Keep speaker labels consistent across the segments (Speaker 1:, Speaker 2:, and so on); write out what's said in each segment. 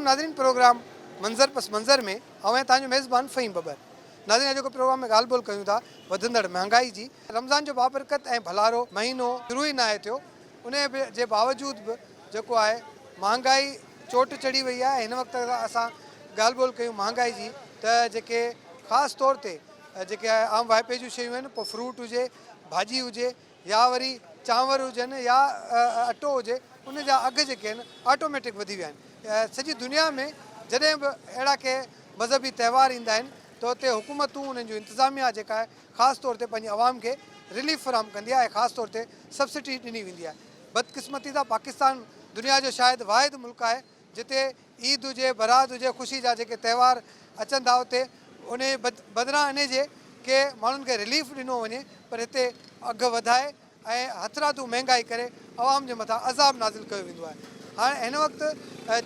Speaker 1: नाज़रीन, प्रोग्राम मंज़र पस मंज़र में ऐं तव्हांजो मेज़बान फ़हीम बबर। नाज़रीन, अॼोको प्रोग्राम में ॻाल्हि ॿोल कयूं था वधंदड़ महांगाई जी। रमज़ान जो बाबरकत ऐं भलारो महीनो शुरू ई न आहे थियो, उन जे बावजूद बि जेको आहे महांगाई चोट चढ़ी वई आहे। हिन वक़्तु असां ॻाल्हि ॿोल कयूं महांगाई जी, त जेके ख़ासि तौर ते जेके आम वाइपे जूं शयूं आहिनि, पोइ फ्रूट हुजे, भाॼी हुजे, या वरी चांवर हुजनि, या अटो हुजे, उन जा अघु जेके आहिनि ऑटोमेटिक वधी विया आहिनि। सॼी दुनिया में जॾहिं बि अहिड़ा के मज़हबी त्योहार ईंदा आहिनि त उते हुकूमतूं उन्हनि जूं इंतिज़ामिया जेका आहे ख़ासि तौर ते पंहिंजी आवाम खे रिलीफ फ़राहम कंदी आहे ऐं ख़ासि तौर ते सब्सिडी ॾिनी वेंदी आहे। बदकिस्मती सां पाकिस्तान दुनिया जो शायदि वाहिद मुल्क आहे जिते ईद हुजे, बरात हुजे, ख़ुशी जा जेके त्योहार अचनि था, उते उन बदिरां इन जे के माण्हुनि खे रिलीफ ॾिनो वञे, पर हिते अघु वधाए ऐं हथरादू महांगाई करे आवाम जे मथां अज़ाब नाज़िल कयो वेंदो आहे। हाणे हिन वक़्तु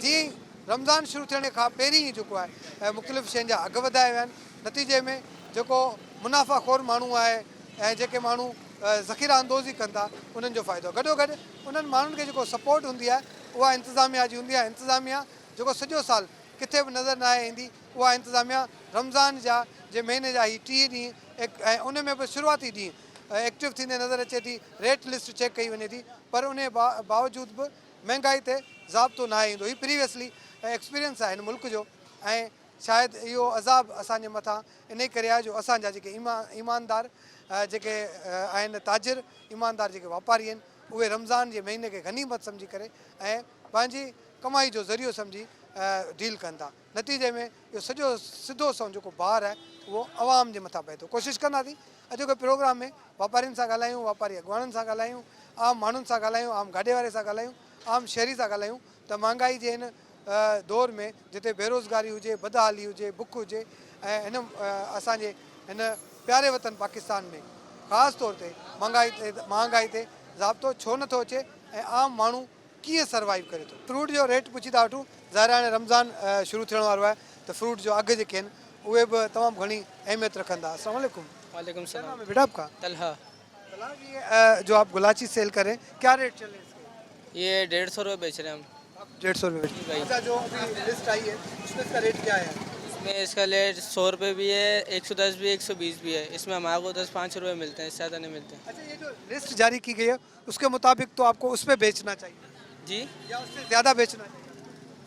Speaker 1: जीअं रमज़ान शुरू थियण खां पहिरीं ई जेको आहे मुख़्तलिफ़ शयुनि जा अघु वधाए विया आहिनि। नतीजे में जेको मुनाफ़ाख़ोर माण्हू आहे ऐं जेके माण्हू ज़ख़ीरा अंदोज़ी कनि था, उन्हनि जो फ़ाइदो गॾोगॾु उन्हनि माण्हुनि खे जेको सपोर्ट हूंदी आहे उहा इंतिज़ामिया जी हूंदी आहे। इंतिज़ामिया जेको सॼो साल किथे बि नज़र न आहे ईंदी, उहा इंतिज़ामिया रमज़ान जे महीने जा ई 30 ॾींहं ऐं उन में बि शुरूआती ॾींहं एक्टिव थींदे नज़र अचे थी। रेट लिस्ट चेक कई वञे थी, पर उन बावजूद बि महांगाई ते ज़ाब्तो न आहे ईंदो। हीउ प्रीवियसली एक्सपीरियंस आहे हिन मुल्क जो, ऐं शायदि इहो अज़ाब असांजे मथां इन करे आहे जो असांजा जेके ईमानदार जेके आहिनि ताजिर, ईमानदार जेके वापारी आहिनि, उहे रमज़ान जे महीने खे गनीमत सम्झी करे ऐं पंहिंजी कमाई जो ज़रियो सम्झी डील कनि था। नतीजे में इहो सॼो सिधो सो जेको भार आहे उहो आवाम जे मथां पए थो। कोशिशि कंदासीं अॼोके प्रोग्राम में वापारियुनि सां ॻाल्हायूं, वापारी अॻुवाननि सां ॻाल्हायूं, आम माण्हुनि सां ॻाल्हायूं, आम गाॾे वारे सां ॻाल्हायूं, आम शहरी सां ॻाल्हायूं त महांगाई जे हिन दौर में जिते बेरोज़गारी हुजे, बदहाली हुजे, बुख हुजे, ऐं हिन असांजे हिन प्यारे वतन पाकिस्तान में ख़ासि तौर ते महांगाई ते ज़ाब्तो छो नथो अचे ऐं आम माण्हू कीअं सर्वाइव करे थो। फ्रूट जो रेट पुछी था वठूं। ज़ाहिर हाणे रमज़ान शुरू थियण वारो आहे त फ्रूट जो अघु जेके आहिनि उहे बि तमामु घणी अहमियत रखंदा। अस्सलाम वालेकुम।
Speaker 2: वालेकुम सलाम।
Speaker 1: बेटा आपका
Speaker 2: तलहा।
Speaker 1: तलहा जी, जो आप गुलाची सेल करें, क्या रेट चल रहे हैं इसके?
Speaker 2: ये 150 रुपये बेच रहे हैं हम।
Speaker 1: 150 रुपये बेच रहे हैं। अच्छा, जो अभी लिस्ट आई है उसमें इसका रेट क्या है?
Speaker 2: इसमें इसका रेट 100 रुपये भी है, 110 भी है, 120 भी है। इसमें हमारे को 10-5 रुपये मिलते हैं, इससे ज़्यादा नहीं मिलते।
Speaker 1: अच्छा, ये जो लिस्ट जारी की गई है उसके मुताबिक तो आपको उस पर बेचना चाहिए
Speaker 2: जी,
Speaker 1: या उससे ज़्यादा बेचना चाहिए?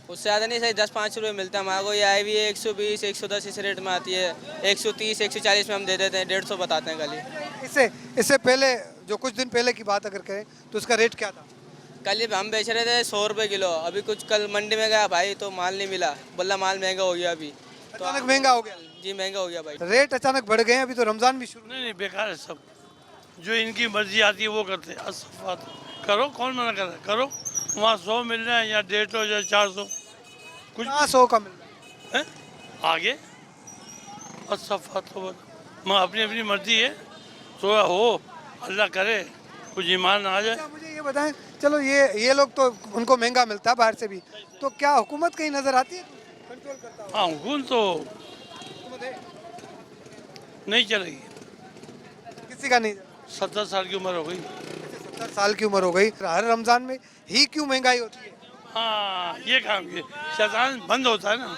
Speaker 2: उससे ज़्यादा नहीं, सही 10-5 रुपये मिलता है हमारे को। ये आई भी है 120, 110 इस रेट में आती है। 130, 140 में हम दे देते हैं, 150 बताते हैं खाली।
Speaker 1: इससे पहले जो कुछ दिन पहले की बात अगर करें तो उसका रेट क्या था?
Speaker 2: कल ये हम बेच रहे थे 100 रुपये किलो। अभी कुछ कल मंडी में गया भाई तो माल नहीं मिला, बोला माल महंगा हो गया अभी। तो
Speaker 1: अचानक महंगा हो गया?
Speaker 2: जी महंगा हो गया भाई।
Speaker 1: रेट अचानक बढ़ गए हैं, अभी तो रमज़ान भी शुरू।
Speaker 3: नहीं बेकार है सब, जो इनकी मर्जी आती है वो करते हैं। असफात करो, कौन मना कर रहा है? करो। वहाँ 100 मिल रहा है या 150 या 400, कुछ
Speaker 1: 100 का मिल रहा
Speaker 3: है आगे। असफात तो मैं अपनी अपनी मर्जी है, तो हो अल्लाह करे कुछ ईमान आ जाए।
Speaker 1: अच्छा, मुझे ये बताएं, चलो ये लोग तो उनको महंगा मिलता है बाहर से भी, तो क्या हुकूमत कहीं नजर आती है कंट्रोल करता हुआ?
Speaker 3: हाँ हुकूम तो
Speaker 1: हुकूमत है?
Speaker 3: नहीं चलेगी।
Speaker 1: किसी का नहीं?
Speaker 3: 70 साल की उम्र हो गई।
Speaker 1: 70 साल की उम्र हो गई, हर रमजान में ही क्यों महंगाई होती है?
Speaker 3: हाँ ये काम किए, शैतान बंद होता है ना,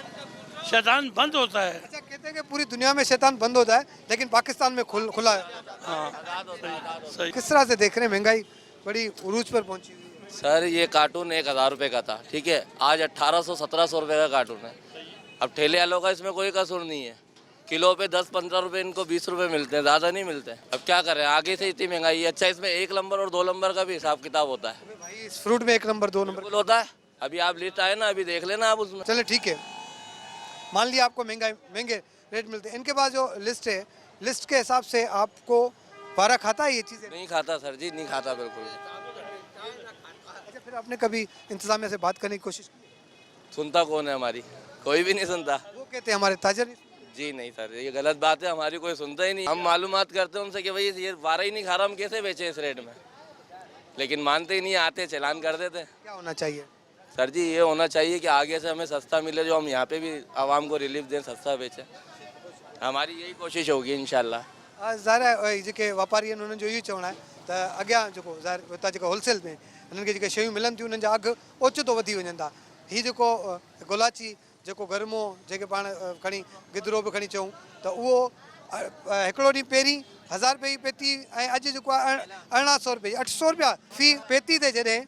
Speaker 3: शैतान बंद होता है।
Speaker 1: अच्छा, कहते हैं कि पूरी दुनिया में शैतान बंद होता है लेकिन पाकिस्तान में खुला है।
Speaker 3: हाँ सही।
Speaker 1: किस तरह से देख रहे हैं महंगाई बड़ी उरूज पर पहुंची हुई है?
Speaker 4: सर ये कार्टून 1000 रुपये का था, ठीक है, आज 1800-1700 रुपये का कार्टून है। अब ठेले वालों का इसमें कोई कसूर नहीं है। किलो पे 10-15 रुपये, इनको 20 रुपये मिलते हैं, ज़्यादा नहीं मिलते। अब क्या करें, आगे से इतनी महंगाई है। अच्छा, इसमें 1 नंबर और 2 नंबर का भी हिसाब किताब होता है।
Speaker 1: अबे भाई, इस फ्रूट में 1 नंबर 2 नंबर
Speaker 4: बिल्कुल होता है। अभी आप लिस्ट आए ना, अभी देख लेना आप उसमें।
Speaker 1: चले ठीक है, मान लिया आपको महंगे रेट मिलते हैं, इनके पास जो लिस्ट है, लिस्ट के हिसाब से आपको बारह खाता है ये चीज़ें?
Speaker 4: नहीं खाता सर जी, नहीं खाता बिल्कुल।
Speaker 1: अच्छा, फिर आपने कभी इंतजामिया से बात करने की कोशिश की?
Speaker 4: सुनता कौन है हमारी? कोई भी नहीं सुनता।
Speaker 1: वो कहते हैं हमारे ताजर
Speaker 4: जी नहीं सर, ये गलत बात है, हमारी कोई सुनता ही नहीं। हम मालूमात करते हैं उनसे कि भाई ये वारा ही नहीं खा रहा, हम कैसे बेचे इस रेट में, लेकिन मानते ही नहीं, आते चालान कर देते।
Speaker 1: क्या होना चाहिए
Speaker 4: सर जी? ये होना चाहिए कि आगे से हमें सस्ता मिले, जो हम यहाँ पे भी आवाम को रिलीफ दें, सस्ता बेचें। हमारी यही कोशिश होगी इंशाल्लाह।
Speaker 1: ज़ाहिर आहे जेके वापारी आहिनि उन्हनि जो इहो चवणु आहे त अॻियां जेको ज़ाहिर हितां जेका होलसेल में हिननि खे जेके शयूं मिलनि थियूं उन्हनि जा अघु ओचितो वधी वञनि था, ही जेको गुलाची जेको गर्मो जेके पाण खणी गिदरो बि खणी चऊं त उहो हिकिड़ो ॾींहुं पहिरीं 1000 रुपए जी पेती ऐं अॼु जेको आहे 1100 रुपए 800 रुपया फी पेती ते जॾहिं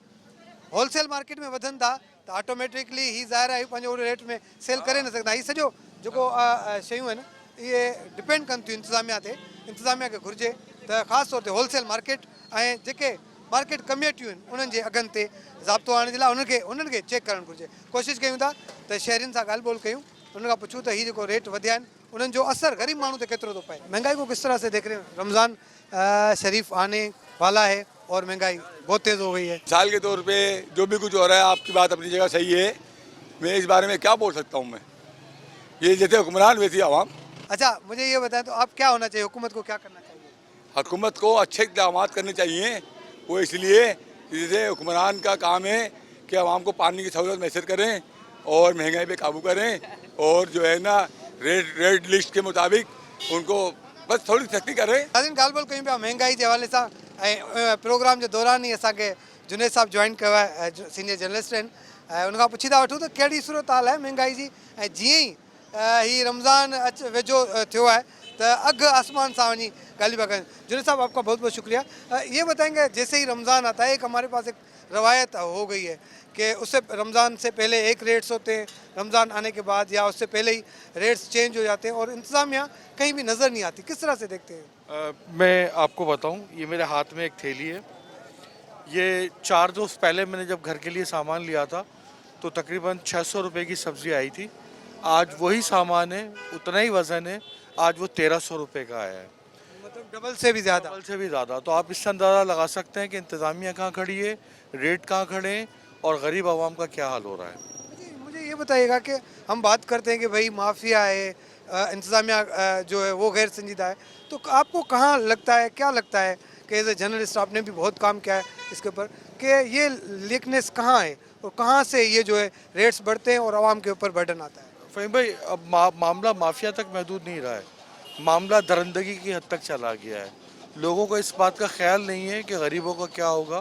Speaker 1: होलसेल मार्केट में वधनि था त ऑटोमेटिकली ही ज़ाहिर आहे पंहिंजो उन रेट में सेल करे न सघंदा। हीअ सॼो जेको शयूं आहिनि इहे डिपेंड कनि थियूं इंतिज़ामिया ते। इंतिज़ामिया खे घुरिजे त ख़ासि तौर ते होलसेल मार्केट ऐं जेके मार्केट कमेटियूं आहिनि उन्हनि जे अघनि ते ज़ाब्तो आणण जे लाइ उन्हनि खे चेक करणु घुरिजे। कोशिशि कयूं था त शहरियुनि सां ॻाल्हि ॿोल कयूं, उन्हनि खां पुछूं त हीअ जेको रेट वधिया आहिनि उन्हनि जो असर ग़रीब माण्हू ते केतिरो थो पए। महंगाई को किस तरह से देख रहे हैं? रमज़ान शरीफ आने वाला है और महंगाई बहुत तेज़ हो गई है।
Speaker 5: साल के तौर पे जो भी कुछ हो रहा है, आपकी बात अपनी जगह सही है। मैं इस बारे में क्या बोल सकता हूँ? मैं ये जैसे हुक्मरान वैसी आवाम।
Speaker 1: अच्छा, मुझे ये बताएं तो आप क्या होना चाहिए, हुकूमत को क्या करना चाहिए?
Speaker 5: हुकूमत को अच्छे इक़दाम करने चाहिए। वो इसलिए जैसे हुक्मरान का काम है कि आवाम को पानी की सहूलत मैसर करें और महंगाई पे काबू करें और जो है ना रेड लिस्ट के मुताबिक उनको बस थोड़ी सख्ती करें।
Speaker 1: नाज़रीन, ॻाल्हि ॿोल कयूं पिया महंगाई जे हवाले सां ऐं प्रोग्राम जे दौरान ई असांखे जुनेद साहब जॉइन कयो आहे, सीनियर जर्नलिस्ट आहिनि ऐं उनखां पुछी था वठूं त कहिड़ी सूरत हाल आहे महंगाई जी। ऐं जीअं ई ही रमज़ान वेझो थियो है तो अघ आसमान सा वही गाली बात। जुनेद साहब, आपका बहुत बहुत शुक्रिया। ये बताएंगे, जैसे ही रमज़ान आता है, एक हमारे पास एक रवायत हो गई है कि उससे रमज़ान से पहले एक रेट्स होते हैं, रमज़ान आने के बाद या उससे पहले ही रेट्स चेंज हो जाते हैं और इंतज़ामिया कहीं भी नज़र नहीं आती। किस तरह से देखते हैं?
Speaker 6: मैं आपको बताऊं, ये मेरे हाथ में एक थैली है। ये 4 दोस्त पहले मैंने जब घर के लिए सामान लिया था तो तकरीबन 600 रुपये की सब्ज़ी आई थी। आज वही सामान है, उतना ही वज़न है, आज वो 1300 रुपये का आया है,
Speaker 1: मतलब डबल से भी ज़्यादा।
Speaker 6: डबल से भी ज़्यादा। तो आप इससे अंदाज़ा लगा सकते हैं कि इंतज़ामिया कहाँ खड़ी है, रेट कहाँ खड़े हैं और गरीब आवाम का क्या हाल हो रहा है।
Speaker 1: मुझे ये बताइएगा कि हम बात करते हैं कि भाई माफिया है, इंतज़ामिया जो है वो गैर संजीदा है, तो आपको कहाँ लगता है, क्या लगता है कि एज ए जर्नलिस्ट आपने भी बहुत काम किया है इसके ऊपर, कि ये लीकनेस कहाँ है और कहाँ से ये जो है रेट्स बढ़ते हैं और आवाम के ऊपर बर्डन आता है?
Speaker 6: फ़हीम भाई, अब मामला माफिया तक महदूद नहीं रहा है, मामला दरिंदगी की हद तक चला गया है। लोगों को इस बात का ख्याल नहीं है कि गरीबों का क्या होगा,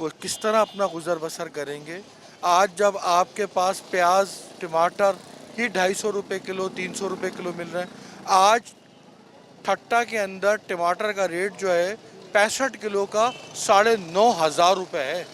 Speaker 6: वो किस तरह अपना गुजर बसर करेंगे। आज जब आपके पास प्याज टमाटर ही 250 रुपये किलो 300 रुपये किलो मिल रहे हैं, आज ठट्टा के अंदर टमाटर का रेट जो है 65 किलो का 9,500 रुपये है।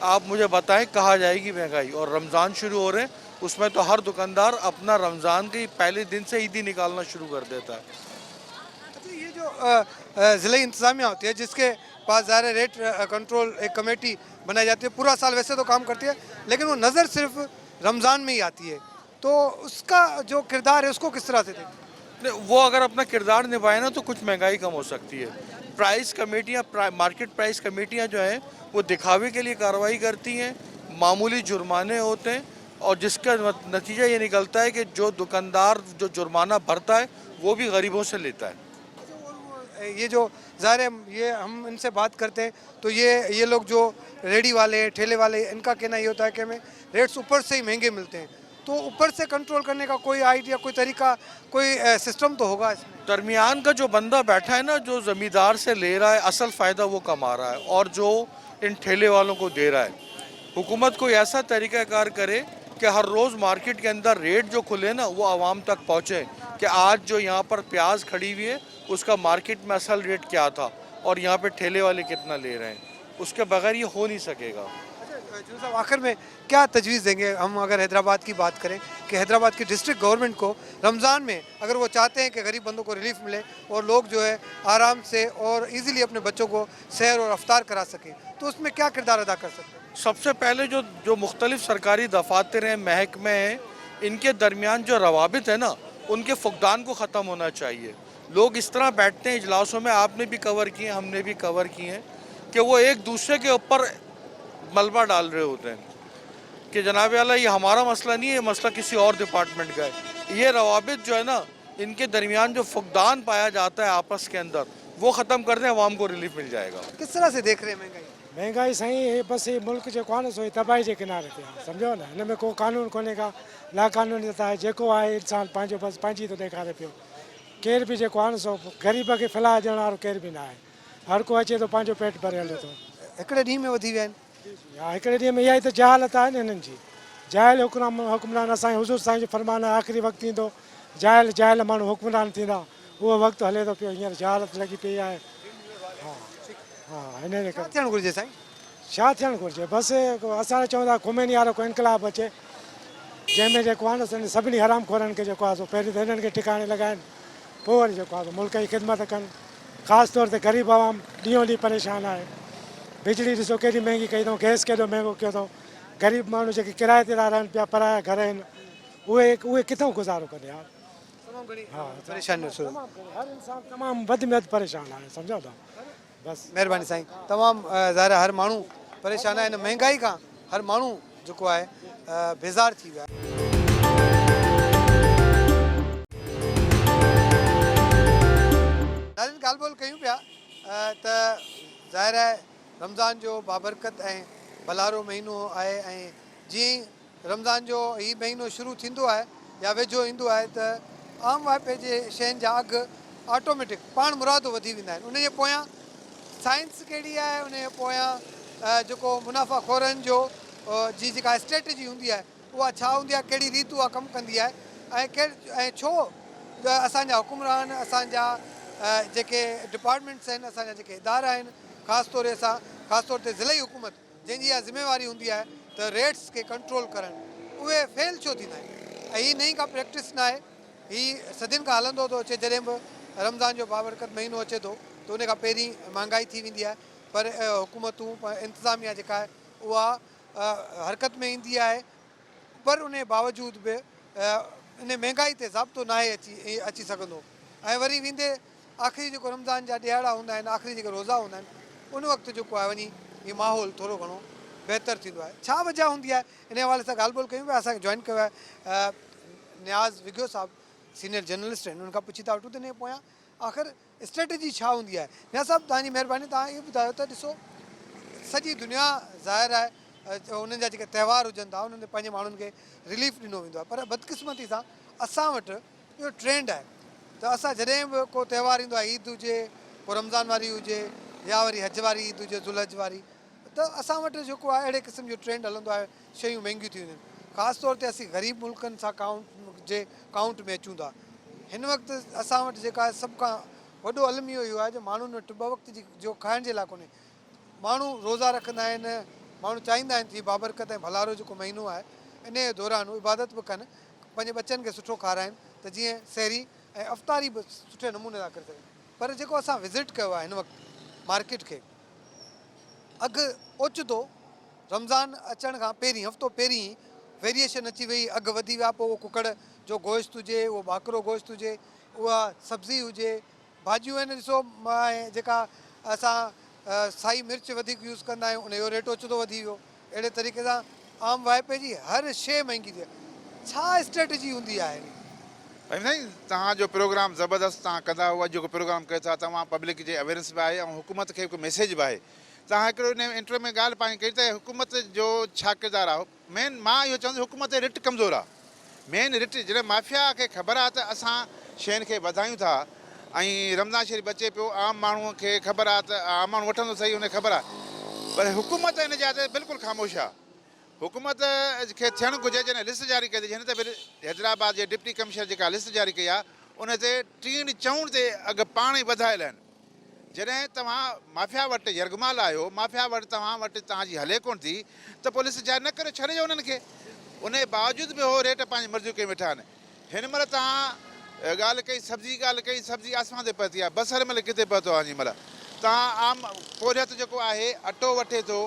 Speaker 6: आप मुझे बताएं कहाँ जाएगी महंगाई? और रमज़ान शुरू हो रहे हैं, उसमें तो हर दुकानदार अपना रमज़ान के पहले दिन से ईदी निकालना शुरू कर देता है।
Speaker 1: अच्छा, ये जो ज़िले इंतज़ामिया होती है जिसके पास ज़ाहिर रेट कंट्रोल एक कमेटी बनाई जाती है, पूरा साल वैसे तो काम करती है लेकिन वो नज़र सिर्फ रमज़ान में ही आती है, तो उसका जो किरदार है उसको किस तरह से देखते हैं?
Speaker 6: वो अगर अपना किरदार निभाए ना तो कुछ महंगाई कम हो सकती है। प्राइस कमेटियाँ, मार्केट प्राइस कमेटियाँ जो हैं वो दिखावे के लिए कार्रवाई करती हैं, मामूली जुर्माने होते हैं और जिसका नतीजा ये निकलता है कि जो दुकानदार जो जुर्माना भरता है वो भी गरीबों से लेता है।
Speaker 1: ये जो ज़ाहिर है ये हम इनसे बात करते हैं तो ये लोग जो रेडी वाले ठेले वाले, इनका कहना ये होता है कि हमें रेट्स ऊपर से ही महंगे मिलते हैं, तो ऊपर से कंट्रोल करने का कोई आइडिया, कोई तरीका, कोई सिस्टम तो होगा इसमें?
Speaker 6: दरमियान का जो बंदा बैठा है ना, जो ज़मींदार से ले रहा है, असल फ़ायदा वो कमा रहा है और जो इन ठेले वालों को दे रहा है। हुकूमत कोई ऐसा तरीक़ाकार करे कि हर रोज़ मार्केट के अंदर रेट जो खुले ना वो आवाम तक पहुँचे, कि आज जो यहाँ पर प्याज खड़ी हुई है उसका मार्केट में असल रेट क्या था और यहाँ पे ठेले वाले कितना ले रहे हैं, उसके बगैर ये हो नहीं सकेगा।
Speaker 1: अच्छा साहब, आखिर में क्या तजवीज़ देंगे? हम अगर हैदराबाद की बात करें कि हैदराबाद की डिस्ट्रिक्ट गवर्नमेंट को रमज़ान में अगर वो चाहते हैं कि गरीब बंदों को रिलीफ मिले और लोग जो है आराम से और इजीली अपने बच्चों को सैर और अफ्तार करा सकें, तो उसमें क्या किरदार अदा कर सकते हैं?
Speaker 6: सबसे पहले जो मुख्तलिफ सरकारी दफातर हैं, महकमे हैं, इनके दरमियान जो रवाबित है ना, उनके फुकदान को ख़त्म होना चाहिए। लोग इस तरह बैठते हैं इजलासों में, आपने भी कवर किए, हमने भी कवर किए हैं, कि वो एक दूसरे के ऊपर मलबा डाल रहे होते हैं कि जनाब आला ये हमारा मसला नहीं है, ये मसला किसी और डिपार्टमेंट का है। ये रवाबित जो है ना, इनके दरमियान जो फुकदान पाया जाता है आपस के अंदर, वो ख़त्म कर दें, आवाम को रिलीफ मिल जाएगा।
Speaker 1: किस तरह से देख रहे हैं महंगाई?
Speaker 7: महंगाई साईं बसि मुल्क जेको आहे न सो तबाही जे किनारे ते आहे, सम्झो न। हिन में को कानून कोन्हे का, ला कानूनियत आहे, जेको आहे इंसान पंहिंजो बसि पंहिंजी थो ॾेखारे पियो। केर बि जेको आहे न सो ग़रीब खे फलाह ॾियण वारो केर बि न आहे, हर को अचे थो पंहिंजो पेट भरे हले थो।
Speaker 1: हिकिड़े ॾींहं में वधी विया आहिनि।
Speaker 7: हा, हिकिड़े ॾींहं में इहा ई त जहालत आहे न हिननि जी। जायल हुक्मरान असांजे हुज़ूर साईं जो फरमान आहे आख़िरी वक़्तु ईंदो जायल जायल माण्हू हुक्मरान थींदा उहो वक़्तु हले थो पियो हींअर जहालत लॻी पई आहे हा हा हिन जे
Speaker 1: छा
Speaker 7: करे
Speaker 1: थियणु घुरिजे साईं?
Speaker 7: छा थियणु घुरिजे बसि असां चवंदा खुमेनी वारो को इनकलाब अचे जंहिंमें जेको आहे न सभिनी हराम खोरनि खे जेको आहे सो पहिरीं त हिननि खे ठिकाणे लॻाइनि पोइ वरी जेको आहे मुल्क जी ख़िदमत कनि ख़ासि तौर ते ग़रीब आवाम ॾींहों ॾींहुं परेशान आहे बिजली ॾिसो केॾी महांगी कई अथऊं गैस केॾो महांगो कयो अथऊं ग़रीब माण्हू जेके किराए ते था रहनि पिया पराया घर आहिनि उहे किथां गुज़ारो कनि यार
Speaker 1: तमामु घणी
Speaker 7: हा
Speaker 1: परेशानियूं शुरू।
Speaker 7: हर इंसान तमामु वधि में वधि परेशान आहे सम्झो था बसि
Speaker 1: महिरबानी साईं तमामु ज़ाहिर हर माण्हू परेशान आहे हिन महांगाई खां हर माण्हू जेको आहे बेज़ार थी वियो आहे। नाज़रीन ॻाल्हि ॿोल कयूं पिया त ज़ाहिर आहे रमज़ान जो बाबरकत ऐं भलारो महीनो आहे ऐं जीअं ई रमज़ान जो हीउ महीनो शुरू थींदो आहे या वेझो ईंदो आहे त आम वाइपे जे शयुनि जा अघु ऑटोमेटिक पाण मुरादो वधी वेंदा आहिनि। उनजे पोयां साइंस कहिड़ी आहे उनजे पोयां जेको मुनाफ़ाख़ोरनि जो जी जेका स्ट्रेटजी हूंदी आहे उहा छा हूंदी आहे कहिड़ी रीति उहा कमु कंदी आहे ऐं छो असांजा हुकुमरान असांजा जेके डिपार्टमेंट्स आहिनि असांजा जेके इदारा आहिनि ख़ासि तौर ते ज़िलई हुकूमत जंहिंजी इहा ज़िम्मेवारी हूंदी आहे त रेट्स खे कंट्रोल करणु उहे फेल छो थींदा आहिनि। ऐं हीअ नई का प्रैक्टिस न आहे हीअ सदियुनि खां हलंदो थो अचे जॾहिं बि रमज़ान जो बाबरकत महीनो अचे थो त उन खां पहिरीं महांगाई थी वेंदी आहे पर हुकूमतूं इंतिज़ामिया जेका आहे उहा हरकत में ईंदी आहे पर उन बावजूद बि इन महांगाई ते ज़ाब्तो न आहे अची सघंदो ऐं वरी वेंदे आख़िरी जेको रमज़ान जा ॾियारा हूंदा आहिनि आख़िरी जेके रोज़ा हूंदा आहिनि उन वक़्तु जेको आहे वञी हीउ माहौल थोरो घणो बहितर थींदो आहे। छा वजह हूंदी आहे इन हवाले सां ॻाल्हि ॿोल कयूं पिया असांखे जॉइन कयो आहे नियाज़ विगियो साहिबु सीनियर जर्नलिस्ट आहिनि उनखां पुछी था वठूं त हिन पोयां आख़िर स्ट्रेटजी छा हूंदी आहे। नियाज़ साहिबु तव्हांजी महिरबानी तव्हां इहो ॿुधायो त ॾिसो सॼी दुनिया ज़ाहिर आहे उन्हनि जा जेके त्योहार हुजनि था उन्हनि ते पंहिंजे माण्हुनि खे रिलीफ ॾिनो वेंदो आहे पर बदकिस्मती सां असां वटि इहो ट्रेंड आहे त असां जॾहिं बि को त्योहार ईंदो आहे ईद हुजे को रमज़ान वारी हुजे या वरी हज वारी ईद हुजे ज़ुलहज वारी त असां वटि जेको आहे अहिड़े क़िस्म जो ट्रेंड हलंदो आहे शयूं महांगियूं थी वेंदियूं आहिनि ख़ासि तौर ते असीं ग़रीब मुल्कनि सां काउंट में अचूं था। हिन वक़्तु असां वटि जेका आहे सभु खां वॾो अलमियो इहो आहे जो माण्हुनि वटि ॿ वक़्त जी जो खाइण जे लाइ कोन्हे। माण्हू रोज़ा रखंदा आहिनि माण्हू चाहींदा आहिनि त बाबरकत ऐं भलारो जेको महीनो आहे इन जे दौरान इबादत बि कनि पंहिंजे बच्चनि खे सुठो खाराइनि त जीअं सहरी ऐं अफ़तारी बि सुठे नमूने था करे सघनि। पर जेको असां विज़िट कयो आहे हिन वक़्तु मार्केट खे अघु ओचितो रमज़ान अचण खां पहिरीं हफ़्तो पहिरीं वेरिएशन अची वई अघु वधी विया पोइ उहो कुकड़ जो गोश्त हुजे उहो ॿाकरो गोश्त हुजे उहा सब्ज़ी हुजे भाॼियूं आहिनि ॾिसो जेका असां साई मिर्च वधीक यूज़ कंदा आहियूं उनजो रेट ओचितो वधी वियो। अहिड़े तरीक़े सां आम वाइपे जी हर शइ महांगी थी आहे। छा स्ट्रेटजी हूंदी आहे?
Speaker 8: भाई साईं तव्हांजो प्रोग्राम ज़बरदस्त तव्हां कंदा हुआ जेको प्रोग्राम कयो था तव्हां पब्लिक जे अवेयरनेस बि आहे ऐं हुकूमत खे हिकु मैसेज बि आहे। तव्हां हिकिड़ो इन इंटरव्यू में ॻाल्हि पाण कई त हुकूमत जो छा किरदारु आहे। मेन मां इहो चवंदुसि हुकूमत रिट कमज़ोर आहे। मेन रिट जॾहिं माफ़िया खे ख़बर आहे त असां शयुनि खे वधायूं था ऐं रमज़ान शरीफ़ अचे पियो आम माण्हूअ खे ख़बर आहे त आम माण्हू वठंदो सही हुनखे ख़बर आहे पर हुकूमत हिन जा ते बिल्कुलु ख़ामोश आहे। हुकूमत खे थियणु घुरिजे जॾहिं लिस्ट जारी कई हिन त हैदराबाद जे डिप्टी कमिशनर जेका लिस्ट जारी कई आहे उन ते 3 चऊं ते अघु पाण ई वधायल आहिनि। जॾहिं तव्हां माफ़िया वटि यरगमाल आहियो माफ़िया वटि तव्हां वटि तव्हांजी हले कोन थी त पोइ लिस्ट जारी न करे छॾिजो उन्हनि खे। उन जे बावजूदि बि उहो रेट पंहिंजी मर्ज़ियूं कई वेठा आहिनि। हिन महिल तव्हां ॻाल्हि कई सब्ज़ी आसमान ते पहुती आहे बसर महिल किथे पहुतो आहे। हिन महिल तव्हां आम पोरियत जेको आहे अटो वठे थो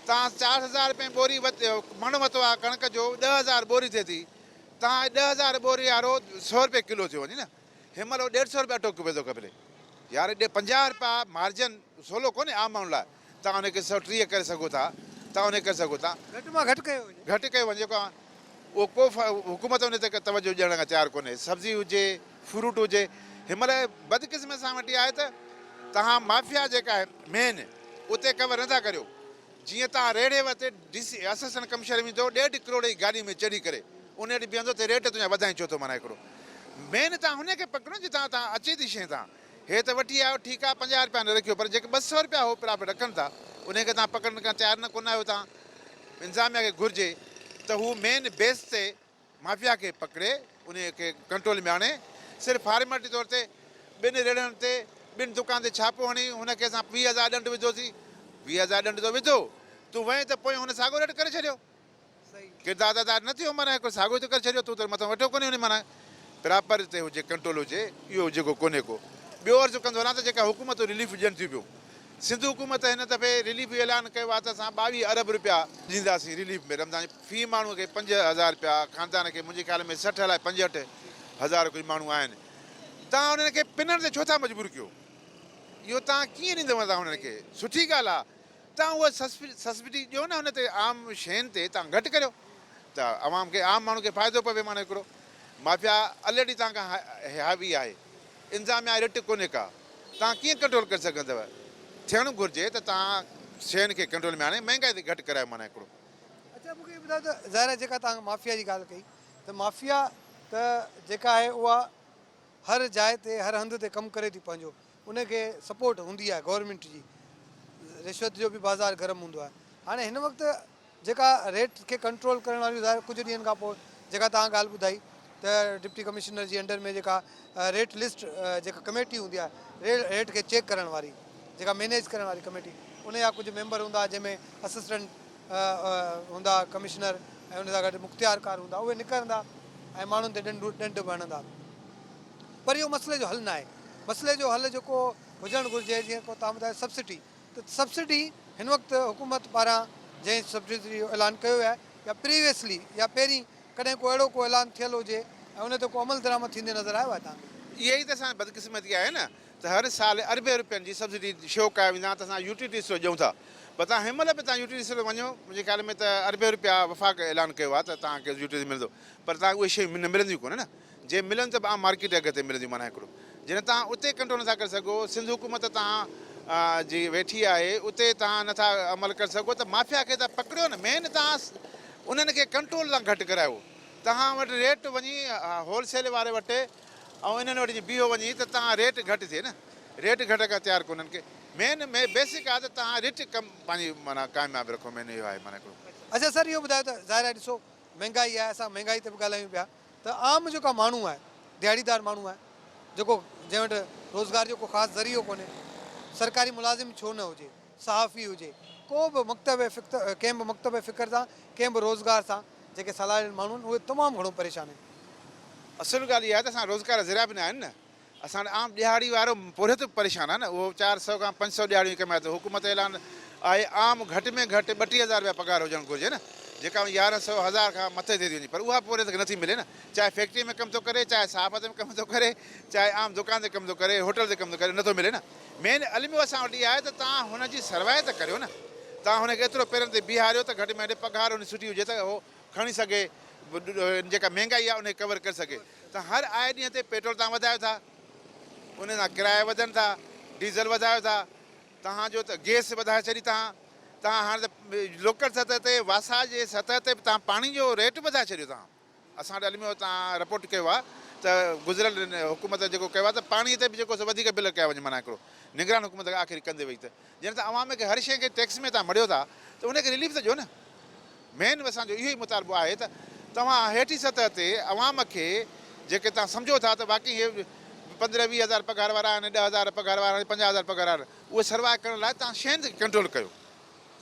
Speaker 8: तव्हां 4000 रुपए बोरी मण वरितो आहे कणिक जो 10,000 बोरी थिए थी तव्हां 10,000 बोरी वारो 100 रुपए किलो थियो वञे न। हिन महिल 150 रुपया अटो पियो थो खपे यार 50 रुपया मार्जन सवलो कोन्हे आम माण्हू लाइ। तव्हां हुनखे 130 करे सघो था तव्हां हुनखे करे सघो था
Speaker 1: घटि मां घटि कयो
Speaker 8: वञे जेको आहे उहो को हुकूमत उन ते तवजो ॾियण खां तयारु कोन्हे। सब्ज़ी हुजे फ्रूट हुजे हिन महिल बदकिस्म सां वठी आहे त तव्हां माफ़िया जेका आहे मेन उते कवर नथा करियो। जीअं तव्हां रेड़े वरिते DC असिस्टेंट कमिशनर ईंदो 1.5 करोड़ जी गाॾी में चढ़ी करे उन वटि बीहंदो त रेट तुंहिंजा वधाई छो थो माना हिकिड़ो मेन तव्हां हुनखे पकड़ो जी तव्हां अचे थी शइ तव्हां हे त वठी आयो ठीकु आहे 50 रुपया न रखियो पर जेके 200 रुपया हो प्रॉफिट रखनि था उनखे तव्हां पकड़ण खां तयारु न कोन आहियो। तव्हां इंतिज़ामिया खे घुरिजे त हू मेन बेस ते माफ़िया खे पकिड़े उन खे कंट्रोल में आणे। सिर्फ़ु फॉर्मेलिटी तौर ते ॿिनि रेड़नि ते ॿिनि दुकान ते छापो हणी हुनखे असां 20,000 ॾंढ विधोसीं। 20,000 ॾंढ त विधो, तूं वहीं त पोइ हुन साॻियो रेट करे छॾियो। किरदारदार न थियो, माना हिकिड़ो साॻियो त करे छॾियो, तूं त मथां वेठो कोन्हे हुन माना बराबरि ते हुजे, कंट्रोल हुजे, इहो जेको कोन्हे को। ॿियो अर्ज़ु कंदो रहां त जेका हुकूमत रिलीफ ॾियनि थियूं पियूं, सिंध हुकूमत हिन दफ़े रिलीफ ऐलान कयो आहे त असां 22 अरब रुपया ॾींदासीं रिलीफ में रमज़ान फी माण्हूअ खे 5,000 रुपया, ख़ानदान खे मुंहिंजे ख़्याल में 60 अलाए 65,000 कोई माण्हू आहिनि। तव्हां उन्हनि खे पिनण ते छो था मजबूर कयो? इहो तव्हां कीअं ॾींदव तव्हां हुननि खे? सुठी ॻाल्हि आहे, तव्हां उहा सब्सिडी ॾियो न हुन ते, आम शयुनि ते तव्हां घटि करियो त आवाम खे, आम माण्हू खे फ़ाइदो पवे। माना हिकिड़ो माफ़िया ऑलरेडी तव्हां खां हावी आहे, इंतिज़ामिया रिट कोन्हे का, तव्हां कीअं कंट्रोल करे सघंदव? थियणु घुरिजे त तव्हां शयुनि खे कंट्रोल में आणे, महांगाई ते घटि करायो। माना हिकिड़ो
Speaker 1: अच्छा मूंखे ॿुधायो त ज़ाहिर आहे जेका तव्हां माफ़िया जी ॻाल्हि कई त माफ़िया त जेका आहे उहा हर जाइ ते हर हंधि ते कमु करे थी पंहिंजो, उनखे सपोर्ट हूंदी आहे गवर्नमेंट जी, रिश्वत जो बि बाज़ार गरम हूंदो आहे। हाणे हिन वक़्तु जेका रेट खे कंट्रोल करण वारियूं ज़ाहिर कुझु ॾींहंनि खां पोइ जेका तव्हां ॻाल्हि ॿुधाई त डिप्टी कमिश्नर जी अंडर में जेका रेट लिस्ट जेका कमेटी हूंदी आहे रेट खे चेक करण वारी, जेका मैनेज करण वारी कमेटी, उन जा कुझु मेंबर हूंदा जंहिंमें असिस्टेंट हूंदा कमिश्नर ऐं उन सां गॾु मुख़्तियारकार हूंदा, उहे निकिरंदा ऐं माण्हुनि ते ॾंड भरंदा। पर इहो मसइले जो हल न आहे। मसइले जो हल जेको हुजणु घुरिजे, जीअं को तव्हां ॿुधायो सब्सिडी, त सब्सिडी हिन वक़्तु हुकूमत पारां जंहिं सब्सिडी जो ऐलान कयो आहे या प्रीवियसली या पहिरीं कॾहिं को अहिड़ो को ऐलान थियल हुजे ऐं उन ते को अमल दरामद थींदे नज़र आयो आहे तव्हांखे?
Speaker 8: इहा ई त असां बदकिस्मती आहे न, त हर साल अरबे रुपयनि जी सब्सिडी शो कया वेंदा त असां यूटिलिटीज़ ते ॾियूं था। पर तव्हां हिन महिल बि तव्हां यूटिलिटीज़ ते वञो, मुंहिंजे ख़्याल में त अरबे रुपया वफ़ाक़ ऐलान कयो आहे त तव्हांखे यूटिलिटी मिलंदो, पर तव्हां उहे शयूं मिलंदियूं कोन्हे न। जे मिलनि त आम मार्केट अघ ते मिलंदियूं। माना हिकिड़ो जॾहिं तव्हां उते कंट्रोल नथा करे सघो, सिंध हुकूमत तव्हां जी वेठी आहे, उते तव्हां नथा अमल करे सघो, त माफ़िया खे त पकड़ियो न। मेन तव्हां उन्हनि खे कंट्रोल सां घटि करायो। तव्हां वटि रेट वञी होलसेल वारे वटि ऐं इन्हनि वटि बीहो वञी त तव्हां रेट घटि थिए न, रेट घटि खां तयारु कोन्हनि खे। मेन बेसिक आहे त तव्हां रेट कमु पंहिंजी माना कामयाबु रखो। मेन इहो आहे। माना हिकिड़ो
Speaker 1: अच्छा सर इहो ॿुधायो त ज़ाहिर आहे ॾिसो महांगाई आहे, असां महांगाई ते बि ॻाल्हायूं पिया, त आम जेका माण्हू आहे, दिहाड़ीदार माण्हू आहे, जेको जंहिं वटि रोज़गार जो को ख़ासि ज़रियो कोन्हे, सरकारी मुलाज़िम छो न हुजे, सहाफ़ी हुजे, को बि कंहिं बि मकतब फ़िक्र सां, कंहिं बि रोज़गार सां जेके सलाहियल माण्हू आहिनि उहे तमामु घणो परेशान आहिनि।
Speaker 8: असुलु ॻाल्हि इहा आहे त असां रोज़गार ज़रिया बि न आहिनि न। असां आम ॾिहाड़ी वारो पूरे त परेशान आहे न, उहो 400 खां 500 ॾिहाड़ियूं कमाए थो। हुकूमत ऐलान आहे आम घटि में घटि 32,000 रुपया पघार हुजणु घुरिजे न, जेका 1100 1000 खां मथे थी वञे, पर उहा पूरे त नथी मिले न। चाहे फैक्ट्री में कमु थो करे, चाहे सहाफ़त में कमु थो करे, चाहे आम दुकान ते कमु थो करे, होटल ते कमु थो करे, नथो मिले न। मेन अलमियो असां वटि इहा आहे त तव्हां हुनजी सर्वाए त करियो न। तव्हां हुनखे एतिरो पेरनि ते बीहारियो त घटि में घटि पघार हुन सुठी हुजे त उहो खणी सघे, जेका महांगाई आहे उनखे कवर करे सघे। त हर आए ॾींहं ते पेट्रोल तव्हां वधायो था, उन सां किराया वधनि था, डीज़ल वधायो था, तव्हांजो त गैस वधाए छॾी तव्हां हाणे त लोकल सतह ते, वासा जे सतह ते बि तव्हां पाणी जो रेट वधाए छॾियो। तव्हां असां वटि अलमियो तव्हां रिपोर्ट कयो आहे त गुज़िरियल हुकूमत जेको कयो आहे त पाणीअ ते बि जेको वधीक बिल कया वञे। माना हिकिड़ो निगरान हुकूमत आख़िर कंदे वई, त ॼण त अवाम खे हर शइ खे टैक्स में तव्हां मड़ियो था, त उनखे रिलीफ त ॾियो न। मेन असांजो इहो ई मुतालबो आहे त तव्हां हेठी सतह ते अवाम खे जेके तव्हां सम्झो था त बाक़ी इहे 15-20 हज़ार पघार वारा आहिनि, 10,000 पघार वारा आहिनि, 50,000 पघार वारा आहिनि, उहे सर्वाइव करण लाइ तव्हां शयुनि ते कंट्रोल कयो।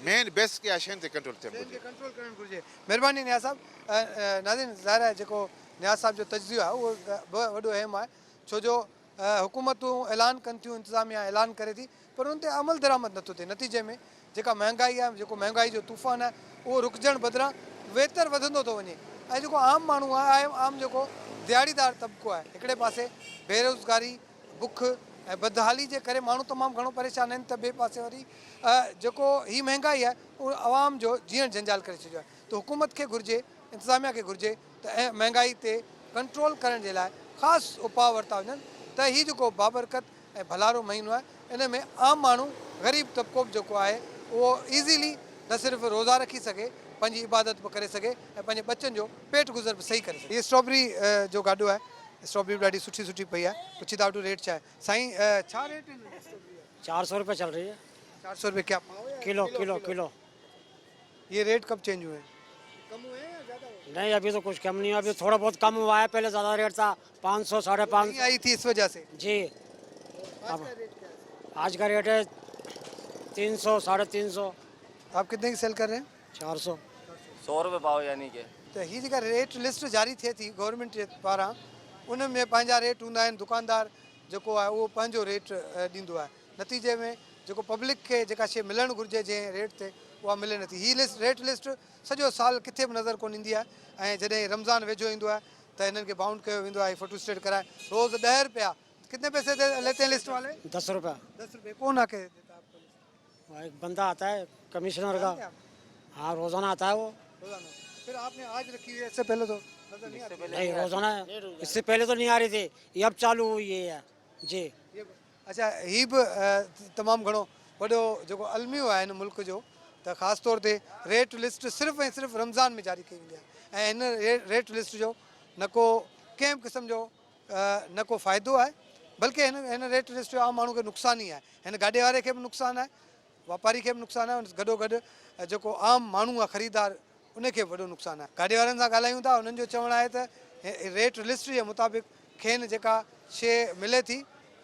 Speaker 8: मेन बेस के आहे शयुनि ते कंट्रोल थियणु घुरिजे,
Speaker 1: कंट्रोल करणु घुरिजे। महिरबानी नियाज़ साहब। नाज़रीन ज़ाहिर आहे जेको नियाज़ साहब जो तजज़ियो आहे उहो वॾो अहम आहे, छो जो हुकूमतूं ऐलान कनि थियूं, इंतिज़ामिया ऐलान करे थी, पर उन ते अमल दरामद नथो थिए। नतीजे में जेका महांगाई आहे, जेको महांगाई जो तूफ़ान आहे, उहो रुकजण बदिरां वेतर वधंदो थो वञे। ऐं जेको आम माण्हू आहे, आम जेको दिहाड़ीदार तबिको आहे, हिकिड़े पासे बेरोज़गारी, बुख ऐं बदहाली जे करे माण्हू तमामु घणो परेशान आहिनि, त ॿिए पासे वरी जेको हीअ महांगाई आहे उहो आवाम जो जीअण जंजाल करे छॾियो आहे। त हुकूमत खे घुरिजे, इंतिज़ामिया खे घुरिजे त ऐं महांगाई ते कंट्रोल करण जे लाइ ख़ासि उपाउ वरिता वञनि, त हीअ जेको बाबरकत ऐं भलारो महीनो आहे, इन में आम माण्हू ग़रीब तबिको बि जेको आहे उहो ईज़ीली न सिर्फ़ु रोज़ा रखी सघे, पंहिंजी इबादत बि करे सघे ऐं पंहिंजे बचनि जो पेट गुज़र बि सही करे सघे। हीअ स्ट्रॉबेरी जो गाॾो आहे, स्ट्रॉबेरी बि ॾाढी सुठी सुठी पई आहे। पुछी था वठूं रेट छा आहे साईं? छा रेट आहिनि?
Speaker 7: 400 रुपये चल रही है
Speaker 1: 400 रुपये क्या पाव या
Speaker 7: किलो किलो किलो।
Speaker 1: ये रेट कब चेंज हुए? कम हुए या ज़्यादा
Speaker 9: नहीं अभी तो कुछ कम नहीं हुआ, अभी थोड़ा बहुत कम हुआ है, पहले ज़्यादा रेट था 500 550
Speaker 1: नहीं आई थी इस वजह से।
Speaker 9: जी। अब आज का रेट है 300 350
Speaker 1: आप कितने की सेल कर रहे हैं?
Speaker 9: 400।
Speaker 4: 100 रुपये पाओ यानी कि
Speaker 1: त हीअ जेका रेट लिस्ट जारी थिए थी गवर्नमेंट जे पारां, उन में पंहिंजा रेट हूंदा आहिनि, दुकानदार जेको आहे उहो पंहिंजो रेट ॾींदो आहे, नतीजे में जेको पब्लिक खे जेका शइ मिलणु घुरिजे जंहिं रेट ते उहा मिले नथी। हीअ लिस्ट रेट लिस्ट सॼो साल किथे बि नज़र कोन ईंदी आहे, ऐं जॾहिं रमज़ान वेझो ईंदो आहे त हिननि खे बाउंड कयो वेंदो आहे, फोटो स्टेट कराए रोज़ 10 रुपया। कितने पैसे दे लेते हैं लिस्ट वाले?
Speaker 9: 10 रुपया।
Speaker 1: 10 रुपये कौन आके देता है आपको लिस्ट?
Speaker 9: एक बंदा आता है कमिश्नर का, हाँ रोज़ाना आता है वो।
Speaker 1: रोजाना। फिर आपने आज रखी हुई है, इससे पहले तो नजर नहीं आ रही।
Speaker 9: नहीं रोज़ाना, इससे पहले तो नहीं आ रही थी, ये अब चालू हुई है जी।
Speaker 1: अच्छा, ही बि तमामु घणो वॾो जेको अलमियो आहे हिन मुल्क जो, त ख़ासि तौर ते रेट लिस्ट सिर्फ़ु ऐं सिर्फ़ु रमज़ान में जारी कई वेंदी आहे, ऐं हिन रेट लिस्ट जो न को कंहिं बि क़िस्म जो न को फ़ाइदो आहे, बल्कि हिन रेट लिस्ट जो आम माण्हू खे नुक़सानु ई आहे। हिन गाॾे वारे खे बि नुक़सानु आहे, वापारी खे बि नुक़सानु आहे, गॾोगॾु जेको आम माण्हू आहे ख़रीदार उनखे बि वॾो नुक़सानु आहे। गाॾे वारनि सां ॻाल्हायूं था, उन्हनि जो चवणु आहे त रेट लिस्ट जे मुताबिक़ खेनि जेका शइ मिले थी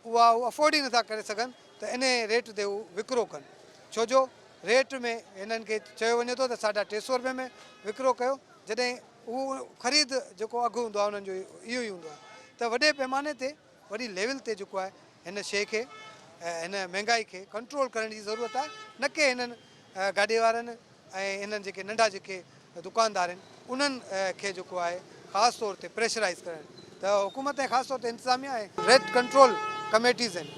Speaker 1: उहा अफोर्ड ई नथा करे सघनि, त इन रेट ते हू विकिरो कनि। छो जो रेट में हिननि खे चयो वञे थो त 350 रुपये में विकिरो कयो, जॾहिं उहो ख़रीद जेको अघु हूंदो आहे उन्हनि जो इहो ई हूंदो आहे। त वॾे पैमाने ते वॾी लेवल ते जेको आहे हिन शइ खे, हिन महांगाई खे कंट्रोल करण जी ज़रूरत आहे, न की हिननि गाॾे वारनि ऐं हिननि जेके नंढा जेके दुकानदार आहिनि उन्हनि खे जेको आहे ख़ासि तौर ते प्रेशराइज़ करणु। त हुकूमत ऐं ख़ासि तौर ते इंतिज़ामिया ऐं रेट कंट्रोल कमेटीज़ आहिनि,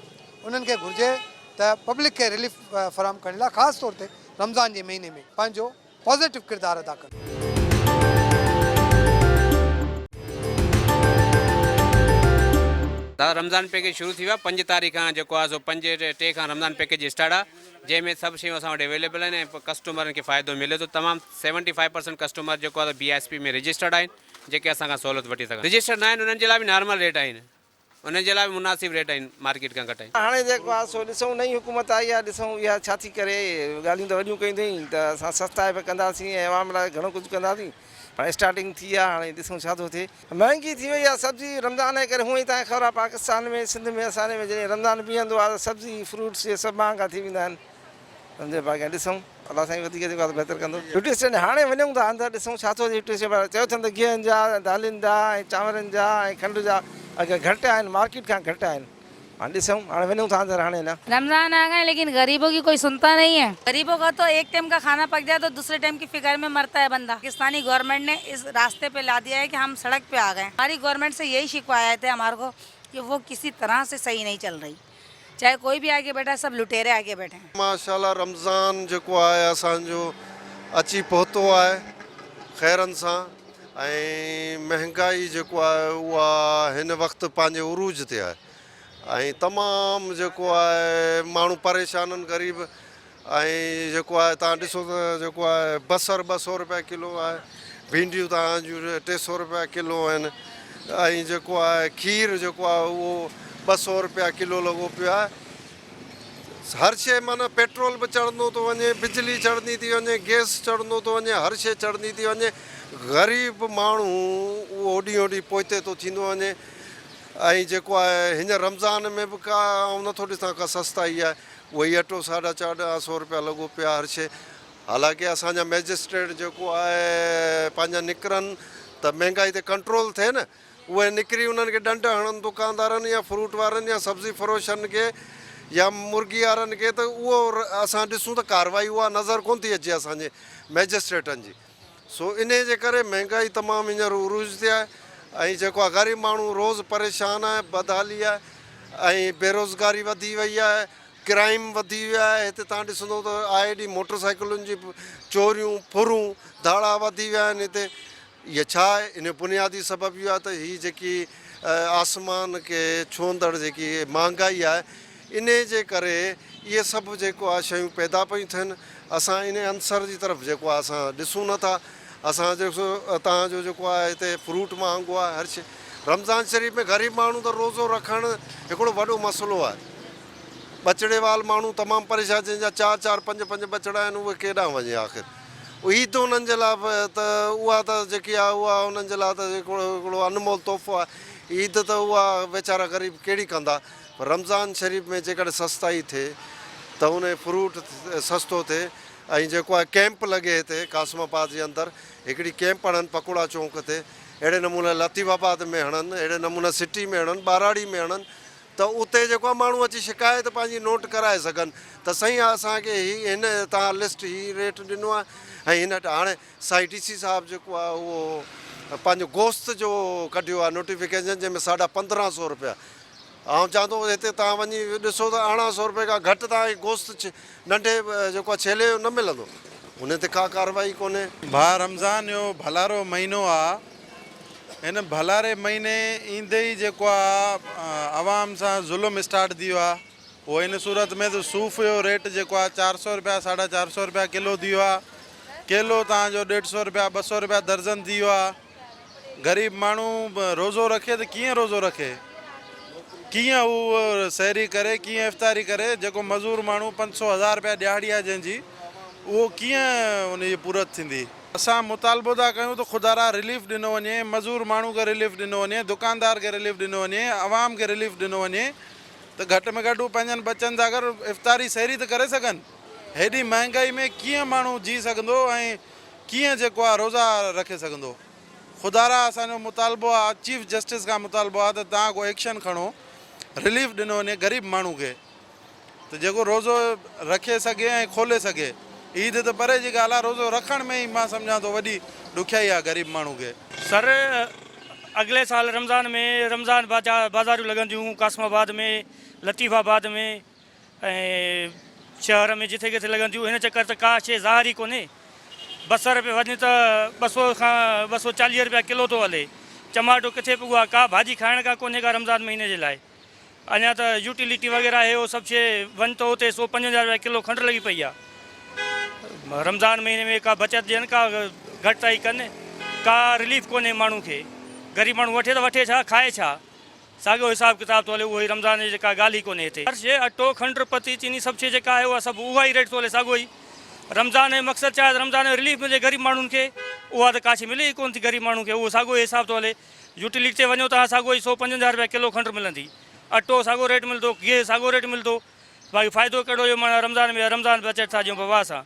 Speaker 1: उन्हनि खे घुरिजे त पब्लिक खे रिलीफ फराहम करण लाइ ख़ासि तौर ते रमज़ान जे महीने में पंहिंजो पॉज़िटिव किरदारु अदा कनि।
Speaker 10: दादा रमज़ान पैकेज शुरू थी वियो आहे 5 तारीख़ खां, जेको आहे सो 5/3 खां रमज़ान पैकेज स्टार्ट आहे, जंहिंमें सभु शयूं असां वटि अवेलेबल आहिनि ऐं कस्टमरनि खे फ़ाइदो मिले थो। तमामु 75% कस्टमर जेको आहे BISP में रजिस्टर्ड आहिनि, जेके असां खां सहूलियत वठी सघनि। रजिस्टर्ड न आहिनि उन्हनि जे लाइ बि नॉर्मल रेट आहिनि, उन्हनि जे लाइ बि मुनासिब रेट आहिनि, मार्केट खां घटि आहिनि।
Speaker 11: हाणे जेको आहे सो ॾिसूं नई हुकूमत आई आहे, ॾिसूं इहा छा थी करे, ॻाल्हियूं त वॾियूं कयूं अथई त असां सस्ता बि कंदासीं ऐं आवाम लाइ घणो कुझु कंदासीं। हाणे स्टार्टिंग थी आहे, हाणे ॾिसूं छा थो थिए। महांगी थी वई आहे सब्जी रमज़ान जे करे, हूअं ई तव्हांखे ख़बर आहे पाकिस्तान में सिंध में असांजे में जॾहिं रमज़ान बीहंदो आहे त सब्जी फ्रूट्स इहे सभु महांगा थी वेंदा आहिनि, सम्झो बाक़ी ॾिसूं अलाह साईं वधीक जेको आहे बहितर कंदो। ड्यूटी स्टेशन हाणे वञूं था अंदरि, ॾिसूं छा थो थिए। ड्यूटी स्टेशन चयो अथनि त गिहनि जा, दालियुनि जा ऐं चांवरनि जा ऐं खंड जा अघु घटि आहिनि, मार्केट खां घटि आहिनि। हाँ ॾिसूं हाणे वञूं था अंदरि हाणे न।
Speaker 12: रमजान आ गए लेकिन गरीबों की कोई सुनता नहीं है। गरीबों का तो एक टाइम का खाना पक जाए तो दूसरे टाइम की फिक्र में मरता है बंदा। पाकिस्तानी गवर्नमेंट ने इस रास्ते पे ला दिया है कि हम सड़क पे आ गए। हमारी गवर्नमेंट से यही शिकायत है हमारे को कि वो किसी तरह से सही नहीं चल रही, चाहे कोई भी आगे बैठा, सब लुटेरे आगे बैठे हैं।
Speaker 13: माशाल्लाह रमज़ान जेको आहे असांजो अची पहुतो आहे ख़ैरनि सां, ऐं महांगाई जेको आहे उहा हिन वक़्तु पंहिंजे उरूज ते आहे, ऐं तमामु जेको आहे माण्हू परेशान आहिनि गरीब। ऐं जेको आहे तव्हां ॾिसो त जेको आहे बसर 200 रुपया किलो आहे, भिंडियूं तव्हांजूं 300 रुपया किलो आहिनि, ऐं जेको आहे खीर जेको आहे उहो 200 रुपया किलो लॻो पियो आहे। हर शइ माना पेट्रोल बि चढ़ंदो थो वञे, बिजली चढ़ंदी थी वञे, गैस चढ़ंदो थो वञे, हर शइ चढ़ंदी थी वञे। ग़रीब माण्हू उहो ओॾी ओॾी पोइते थो थींदो वञे। ऐं जेको आहे हींअर रमज़ान में बि का नथो ॾिसां का सस्ताई आहे, उहो ई अटो 450 रुपया लॻो पियो आहे हर शइ। हालांकि असांजा मैजिस्ट्रेट जेको आहे पंहिंजा निकिरनि त महांगाई ते कंट्रोल थिए न, उहे निकिरी उन्हनि खे ॾंड हणनि दुकानदारनि या फ्रूट वारनि या सब्ज़ी फ़रोशनि खे या मुर्गी वारनि खे, त उहो असां ॾिसूं त कार्रवाई उहा नज़र कोन थी अचे असांजे मैजिस्ट्रेटनि जी। सो इन जे करे महांगाई तमामु हींअर उरूज ते आहे, ऐं जेको आहे ग़रीब माण्हू रोज़ु परेशान आहे, बदहाली आहे, ऐं बेरोज़गारी वधी वई आहे, क्राइम वधी वियो आहे। हिते तव्हां ॾिसंदो त आए ॾींहुं मोटर साइकिलुनि जी चोरियूं फुरूं धाड़ा वधी विया आहिनि हिते। इहा छा आहे? इन बुनियादी सबबु इहो आहे त हीअ जेकी आसमान खे छुहंदड़ जेकी महांगाई आहे, इन जे करे इहे सभु जेको आहे शयूं पैदा पियूं थियनि। असां इन अंसर जी तरफ़ जेको आहे असां ॾिसूं नथा। असां जेको तव्हांजो जेको आहे हिते फ्रूट महांगो आहे, हर शइ। रमज़ान शरीफ़ में ग़रीब माण्हू त रोज़ो रखणु हिकिड़ो वॾो मसइलो आहे। बचिड़े वाल माण्हू तमामु परेशान, जंहिंजा 4-4, 5-5 बचिड़ा आहिनि, उहे केॾांहुं वञे आख़िर। ईद उन्हनि जे लाइ त उहा त जेकी आहे उहा उन्हनि जे लाइ त हिकिड़ो अनमोल तोहफ़ो आहे। ईद त उहा वीचारा ग़रीब कहिड़ी कंदा। रमज़ान शरीफ़ में जेकॾहिं सस्ताई थिए त उन फ्रूट सस्तो थिए। ऐं जेको आहे कैंप लॻे हिते कासमाबाद जे अंदरि हिकिड़ी कैंप हणनि पकोड़ा चौक ते, अहिड़े नमूने लतीफ़ाबाद में हणनि, अहिड़े नमूने सिटी में हणनि, ॿाराड़ी में हणनि, त उते जेको आहे माण्हू अची शिकायत पंहिंजी नोट कराए सघनि त साईं असांखे हिन तव्हां लिस्ट हीअ रेट ॾिनो आहे ऐं हिन हाणे साईं डी सी साहिबु जेको आहे उहो पंहिंजो गोश्त जो कढियो आहे नोटिफिकेशन जंहिंमें 1550 रुपया। ऐं चवां थो हिते तव्हां वञी ॾिसो त 1800 रुपए खां घटि तव्हांखे गोश्त नंढे जेको आहे छेले जो न मिलंदो, उन ते का कार्रवाई कोन्हे।
Speaker 6: भाउ रमज़ान जो भलारो महीनो आहे। हिन भलारे महीने ईंदे ई जेको आहे आवाम सां ज़ुल्म स्टार्ट थी वियो आहे। उहो हिन सूरत में त सूफ़ जो रेट जेको आहे 400 रुपया 450 रुपया किलो थी वियो आहे। केलो तव्हांजो 150 रुपया 200 रुपया दर्जन थी वियो आहे। ग़रीब माण्हू रोज़ो रखे त कीअं रोज़ो रखे, कीअं उहो सहरी करे, कीअं इफ़्तारी करे। जेको मज़ूर माण्हू 500-1000 रुपया ॾियाड़ी आहे जंहिंजी, उहो कीअं उनजी पूरत थींदी। असां मुतालबो था कयूं त ख़ुदारा रिलीफ ॾिनो वञे, मज़ूर माण्हू खे रिलीफ ॾिनो वञे, दुकानदार खे रिलीफ ॾिनो वञे, आवाम खे रिलीफ ॾिनो वञे त घटि में घटि पंहिंजनि बचनि सां गॾु इफ़्तारी सहरी त करे सघनि। हेॾी महांगाई में कीअं माण्हू जी सघंदो ऐं कीअं जेको आहे रोज़ा रखे सघंदो। ख़ुदारा असांजो मुतालबो आहे, चीफ जस्टिस खां मुतालबो आहे त तव्हां को एक्शन खणो, रिलीफ ॾिनो वञे ग़रीब माण्हू खे त जेको रोज़ो रखे सघे ऐं खोले सघे। ईद त परे जी ॻाल्हि आहे, रोज़ो रखण में ई मां सम्झां थो वॾी ॾुखियाई आहे ग़रीब माण्हू खे।
Speaker 9: सर अगले साल रमज़ान बाज़ारूं लॻंदियूं कासमाबाद में, लतीफ़ाबाद में ऐं शहर में जिथे किथे लॻंदियूं। हिन चकर त का शइ ज़ाहिर ई कोन्हे। बसर पे वञे त 200 खां 240 रुपया किलो थो हले। टमाटो किथे पियो आहे, का भाॼी खाइण का कोन्हे का रमज़ान महीने जे लाइ। अञा त यूटिलिटी वग़ैरह आहे उहो सभु शइ वञ त उते 150 रुपया किलो खंडु लॻी पई आहे। रमज़ान महीने में का बचत ॾियनि, का घटिताई कनि, का रिलीफ कोन्हे माण्हू खे। ग़रीब माण्हू वठे त वठे छा, खाए छा, साॻियो हिसाब किताब थो हले। उहो ई रमज़ान जी जेका ॻाल्हि ई कोन्हे हिते। हर शइ अटो खंडु पती चीनी सभु शइ जेका आहे उहा सभु उहा ई रेट थो हले साॻियो ई। रमज़ान जो मक़सदु छा आहे, रमज़ान जो रिलीफ मिले ग़रीब माण्हुनि खे, उहा त काशी मिले ई कोन्ह थी ग़रीब माण्हू खे। उहो साॻियो ई हिसाब थो हले। यूटिलिटी ते वञो तव्हां साॻियो ई 150 रुपया किलो खंडु मिलंदी, अटो साॻियो रेट मिलंदो, गिहु साॻियो रेट मिलंदो। बाक़ी फ़ाइदो कहिड़ो हुयो माना रमज़ान में रमज़ान बचत था ॾियूं बाबा सां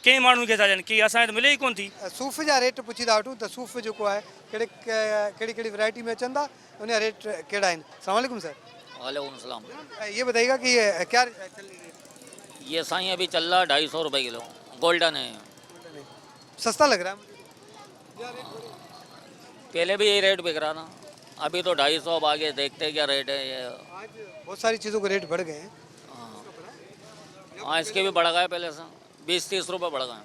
Speaker 9: कंहिं माण्हुनि खे था ॾियनि, की असांखे त मिले ई कोन्ह थी।
Speaker 1: सूफ़ जा रेट पुछी था वठूं त सूफ़ जेको आहे कहिड़ी कहिड़ी वैरायटी में अचनि था, उन जा रेट कहिड़ा आहिनि। अस्सलाम वालेकुम सर।
Speaker 4: वालेकुम सलाम।
Speaker 1: ये बताइएगा कि ये क्या चल रही है?
Speaker 4: ये साईं अभी चल रहा है 250 रुपये किलो, गोल्डन है।
Speaker 1: सस्ता लग रहा है मुझे।
Speaker 4: पहले भी यही रेट बिक रहा था, अभी तो 250 अब आगे देखते हैं क्या रेट है। ये
Speaker 1: आज बहुत सारी चीज़ों के रेट बढ़ गए हैं।
Speaker 4: हाँ इसके भी बढ़ गए, पहले से 20-30 रुपये बढ़ गए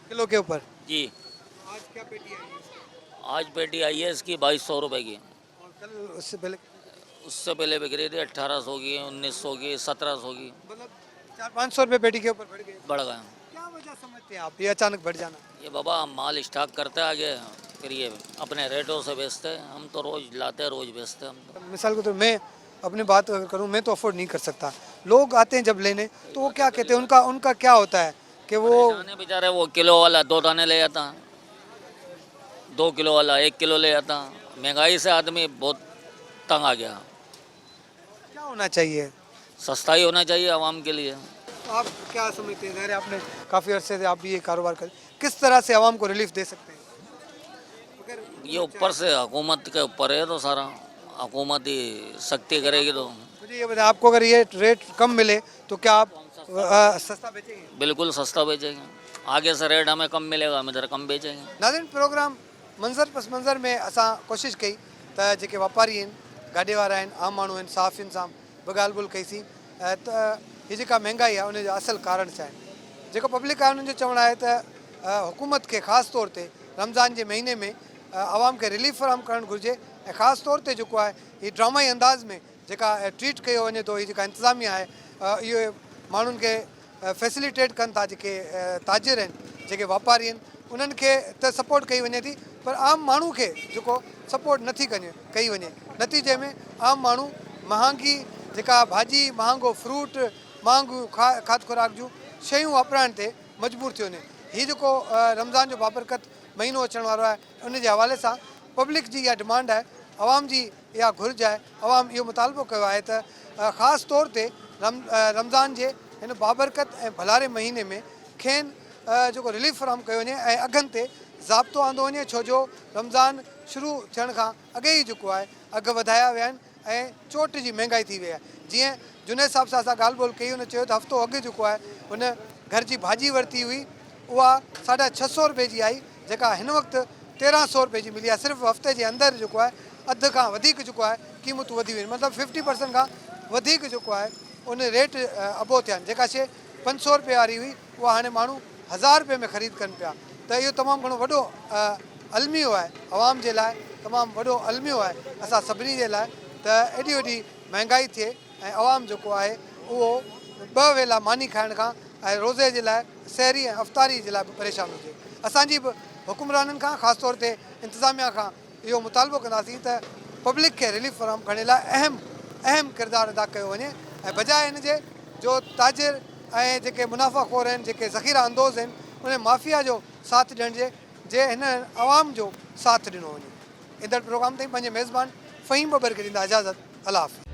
Speaker 1: किलो के ऊपर
Speaker 4: जी।
Speaker 1: आज क्या पेटी आई है?
Speaker 4: आज पेटी आई है इसकी 2200 रुपये की।
Speaker 1: और कल उससे
Speaker 4: पहले बिक रही थी 1800 की, 1900 की, 1700 की।
Speaker 1: मतलब 400-500 रुपये पेटी के ऊपर
Speaker 4: बढ़ गए।
Speaker 1: क्या वजह समझते हैं आप ये अचानक बढ़ जाना?
Speaker 4: ये बाबा माल स्टॉक करते आगे, फिर ये अपने रेटों से बेचते हैं। हम तो रोज़ लाते हैं, रोज़ बेचते हैं हम तो।
Speaker 1: मिसाल को तो मैं अपनी बात अगर करूँ, मैं तो अफोर्ड नहीं कर सकता। लोग आते हैं जब लेने तो वो क्या कहते हैं, उनका क्या होता है कि वो
Speaker 4: बेचारे वो किलो वाला 2 दाने ले जाता, 2 किलो वाला 1 किलो ले जाता। महंगाई से आदमी बहुत तंग आ गया।
Speaker 1: क्या होना चाहिए?
Speaker 4: सस्ता ही होना चाहिए आवाम के लिए।
Speaker 1: आप क्या समझते हैं? ज़ाहिर है आपने काफ़ी अरसे से आप भी ये कारोबार कर, किस तरह से आवाम को रिलीफ दे सकते हैं?
Speaker 4: ये ऊपर से हुकूमत के ऊपर है, तो सारा हुकूमत ही सख्ती करेगी तो।
Speaker 1: मुझे ये बताएं, आपको अगर ये रेट कम मिले तो क्या आप सस्ता बेचेंगे?
Speaker 4: बिल्कुल सस्ता बेचेंगे। आगे से रेट हमें कम मिलेगा, हम इधर कम बेचेंगे।
Speaker 1: नाज़रीन, प्रोग्राम मंज़र पस मंज़र में असां कोशिशि कई त जेके वापारी आहिनि, गाॾे वारा आहिनि, आम माण्हू आहिनि, सहाफ़ियुनि सां बि ॻाल्हि ॿोल कईसीं त हीअ जेका महांगाई आहे उनजो असुलु कारण छा आहे। जेको पब्लिक आहे उन्हनि जो चवणु आहे त हुकूमत खे ख़ासि तौर ते रमज़ान जे महीने में आवाम खे रिलीफ फराहम करणु घुरिजे ऐं ख़ासि तौर ते जेको आहे हीअ ड्रामाई अंदाज़ में जेका ट्रीट कयो वञे थो, हीअ जेका इंतिज़ामिया आहे इहो माण्हुनि खे फैसिलिटेट कनि था। जेके ताजिर आहिनि, जेके वापारी आहिनि, उन्हनि खे त सपोर्ट कई वञे थी, पर आम माण्हू खे जेको सपोर्ट नथी कई वञे। नतीजे में आम माण्हू महांगी जेका भाॼी, महांगो फ्रूट, महांगियूं खाद खुराक जूं शयूं वापराइण ते मजबूर थी वञे। हीउ जेको रमज़ान जो बाबरकत महीनो अचण वारो आहे उन जे हवाले सां पब्लिक जी इहा डिमांड आहे, आवाम जी इहा घुर्ज आहे, आवाम इहो मुतालबो कयो आहे त ख़ासि तौर ते रमज़ान जे हिन बाबरकत ऐं भलारे महीने में खेनि जेको रिलीफ फराहम कयो वञे ऐं अघनि ते ज़ाब्तो आंदो वञे, छो जो रमज़ान शुरू थियण खां अॻे ई जेको आहे अघु वधाया विया आहिनि ऐं चोट जी महांगाई थी वई आहे। जीअं जुनेद साहिब सां असां ॻाल्हि ॿोल कई, हुन चयो त हफ़्तो अॻु जेको आहे हुन घर जी भाॼी वरिती हुई, उहा 650 रुपए जी आई, जेका हिन वक़्तु 1300 रुपए जी मिली आहे। सिर्फ़ु हफ़्ते जे अंदरि जेको आहे अधु खां वधीक जेको आहे क़ीमतूं वधी वियूं आहिनि, मतिलबु 50% खां वधीक जेको आहे उन रेट अबो थिया आहिनि। जेका शइ 500 रुपए वारी हुई उहा हाणे माण्हू 1000 रुपए में ख़रीद कनि पिया। त इहो तमामु घणो वॾो अलमियो आहे आवाम जे लाइ, तमामु वॾो अलमियो आहे असां सभिनी जे लाइ त एॾी वॾी महांगाई थिए ऐं आवाम जेको आहे उहो 2 वेला मानी खाइण खां ऐं रोज़े जे लाइ सहरी ऐं अफ़्तारी जे लाइ बि परेशान हुजे। असांजी बि हुकुमराननि खां ख़ासि तौर ते इंतिज़ामिया खां इहो मुतालबो कंदासीं त पब्लिक खे रिलीफ फराहम करण लाइ अहम किरदारु अदा कयो वञे ऐं बजाए हिन जे जो ताजिर ऐं जेके मुनाफ़ाखोर आहिनि, जेके ज़ख़ीरा अंदोज़ आहिनि, उन माफ़िया जो साथ ॾियण जे हिन आवाम जो साथ ॾिनो वञे। ईंदड़ प्रोग्राम ताईं पंहिंजे मेज़बान फ़हीम बबर खे ॾींदा इजाज़त। अल्लाह हाफ़िज़।